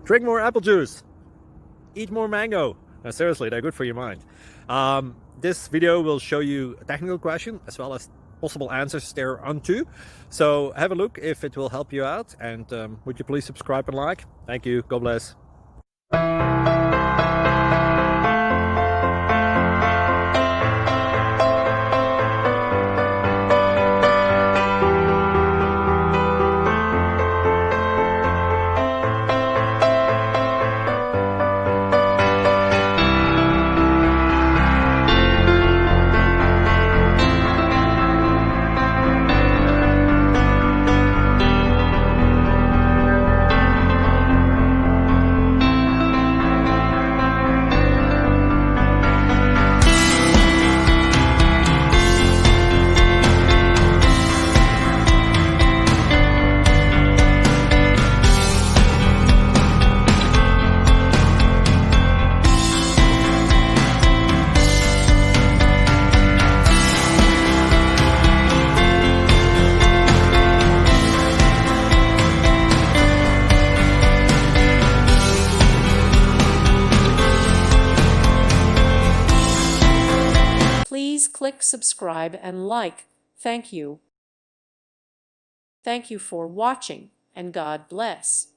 Drink more apple juice. Eat more mango. No, seriously, they're good for your mind. This video will show you a technical question as well as possible answers thereunto. So have a look if it will help you out, and would you please subscribe and like? Thank you. God bless. Please click subscribe and like. Thank you. Thank you for watching, and God bless.